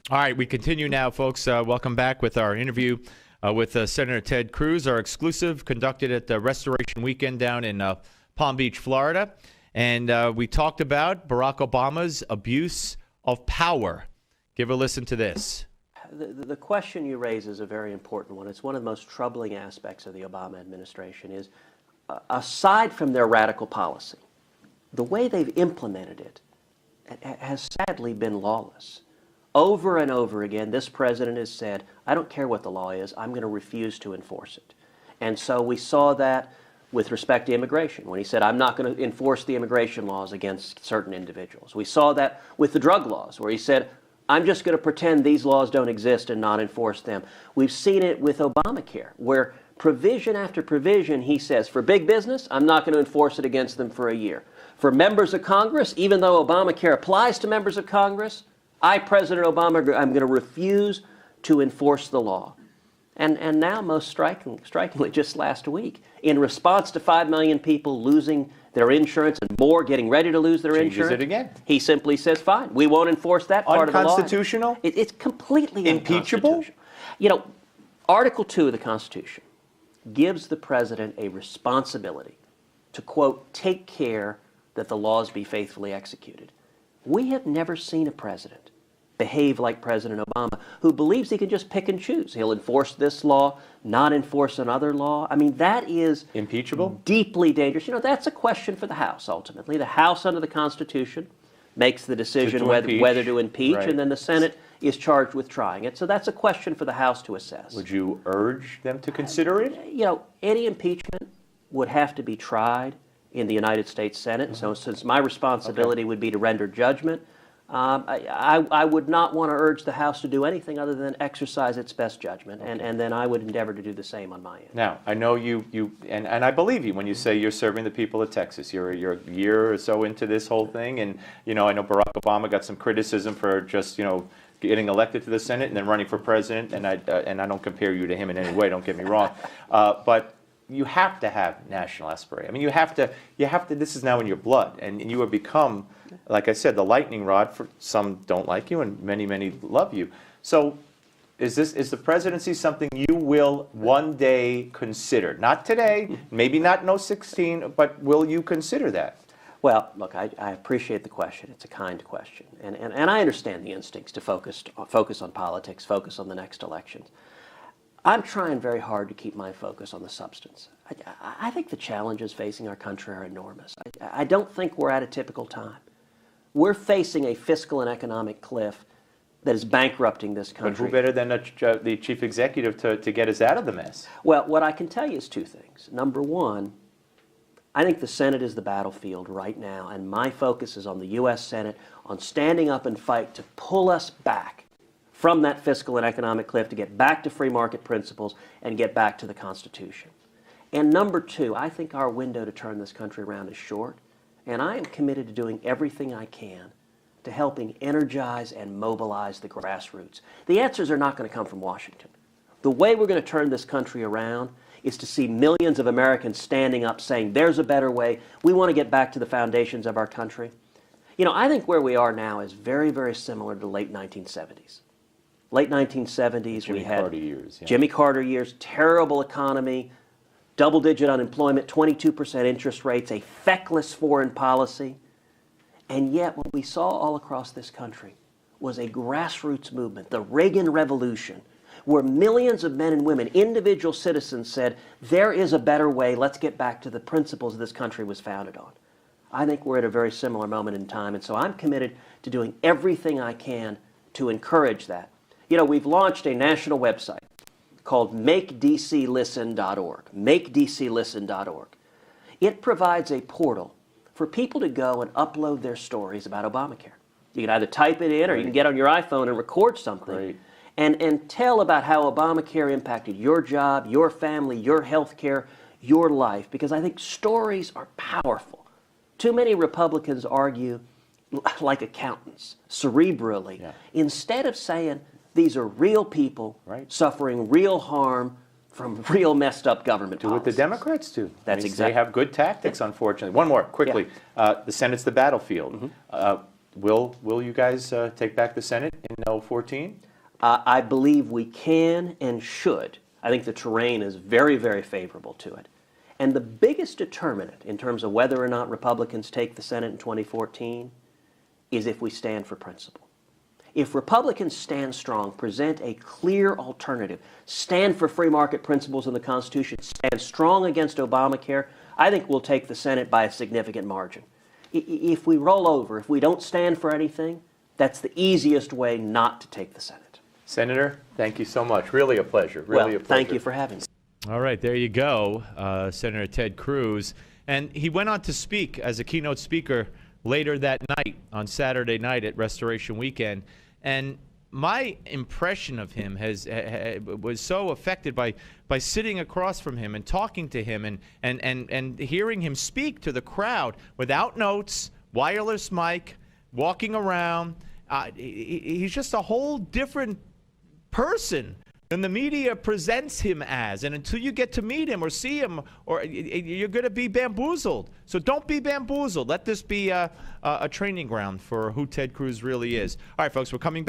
All right, we continue now, folks. Welcome back with our interview with Senator Ted Cruz, our exclusive conducted at the Restoration Weekend down in Palm Beach, Florida. And we talked about Barack Obama's abuse of power. Give a listen to this. The question you raise is a very important one. It's one of the most troubling aspects of the Obama administration is, aside from their radical policy, the way they've implemented it has sadly been lawless. Over and over again, this president has said, I don't care what the law is, I'm going to refuse to enforce it. And so we saw that with respect to immigration, when he said, I'm not going to enforce the immigration laws against certain individuals. We saw that with the drug laws, where he said, I'm just going to pretend these laws don't exist and not enforce them. We've seen it with Obamacare, where provision after provision, he says, for big business, I'm not going to enforce it against them for a year. For members of Congress, even though Obamacare applies to members of Congress, I, President Obama, I'm going to refuse to enforce the law. And now, most strikingly, just last week, in response to 5 million people losing their insurance and more getting ready to lose their insurance, it again. He simply says, fine, we won't enforce that part of the law. Unconstitutional? It's completely impeachable? You know, Article 2 of the Constitution gives the president a responsibility to, quote, take care that the laws be faithfully executed. We have never seen a president behave like President Obama, who believes he can just pick and choose. He'll enforce this law, not enforce another law. I mean, that is impeachable, deeply dangerous. You know, that's a question for the House, ultimately. The House, under the Constitution, makes the decision whether to impeach, right. And then the Senate is charged with trying it. So that's a question for the House to assess. Would you urge them to consider it? You know, any impeachment would have to be tried in the United States Senate. So since my responsibility would be to render judgment, I would not want to urge the House to do anything other than exercise its best judgment, and then I would endeavor to do the same on my end. Now, I know and I believe you when you say you're serving the people of Texas. You're a year or so into this whole thing, and I know Barack Obama got some criticism for just getting elected to the Senate and then running for president, and I don't compare you to him in any way. Don't get me wrong, but you have to have national aspiration. I mean, you have to. This is now in your blood, and you have become, like I said, the lightning rod for some don't like you, and many love you. So, is the presidency something you will one day consider? Not today, maybe not in 2016, but will you consider that? Well, look, I appreciate the question. It's a kind question, and I understand the instincts to focus on politics, focus on the next elections. I'm trying very hard to keep my focus on the substance. I think the challenges facing our country are enormous. I don't think we're at a typical time. We're facing a fiscal and economic cliff that is bankrupting this country. But who better than the chief executive to get us out of the mess? Well, what I can tell you is two things. Number one, I think the Senate is the battlefield right now, and my focus is on the U.S. Senate, on standing up and fight to pull us back from that fiscal and economic cliff, to get back to free market principles and get back to the Constitution. And number two, I think our window to turn this country around is short, and I am committed to doing everything I can to helping energize and mobilize the grassroots. The answers are not going to come from Washington. The way we're going to turn this country around is to see millions of Americans standing up saying, there's a better way. We want to get back to the foundations of our country. I think where we are now is very, very similar to the late 1970s. Late 1970s, we had Jimmy Carter years, terrible economy, double-digit unemployment, 22% interest rates, a feckless foreign policy. And yet what we saw all across this country was a grassroots movement, the Reagan Revolution, where millions of men and women, individual citizens, said, there is a better way, let's get back to the principles this country was founded on. I think we're at a very similar moment in time, and so I'm committed to doing everything I can to encourage that. We've launched a national website called MakeDCListen.org, MakeDCListen.org. It provides a portal for people to go and upload their stories about Obamacare. You can either type it in or you can get on your iPhone and record something and tell about how Obamacare impacted your job, your family, your health care, your life, because I think stories are powerful. Too many Republicans argue like accountants, cerebrally, instead of saying, these are real people suffering real harm from real messed up government policies. Do what the Democrats do. That's exactly. They have good tactics, unfortunately. One more, quickly. The Senate's the battlefield. will you guys take back the Senate in 14? I believe we can and should. I think the terrain is very, very favorable to it. And the biggest determinant in terms of whether or not Republicans take the Senate in 2014 is if we stand for principle. If Republicans stand strong, present a clear alternative, stand for free market principles in the Constitution, stand strong against Obamacare, I think we'll take the Senate by a significant margin. If we roll over, if we don't stand for anything, that's the easiest way not to take the Senate. Senator, thank you so much. Really a pleasure. Really a pleasure. Thank you for having me. All right, there you go, Senator Ted Cruz. And he went on to speak as a keynote speaker later that night, on Saturday night at Restoration Weekend. And my impression of him was so affected by sitting across from him and talking to him and hearing him speak to the crowd without notes, wireless mic, walking around. He's just a whole different person than the media presents him as. And until you get to meet him or see him, or you're going to be bamboozled. So don't be bamboozled. Let this be a training ground for who Ted Cruz really is. All right, folks, we're coming back.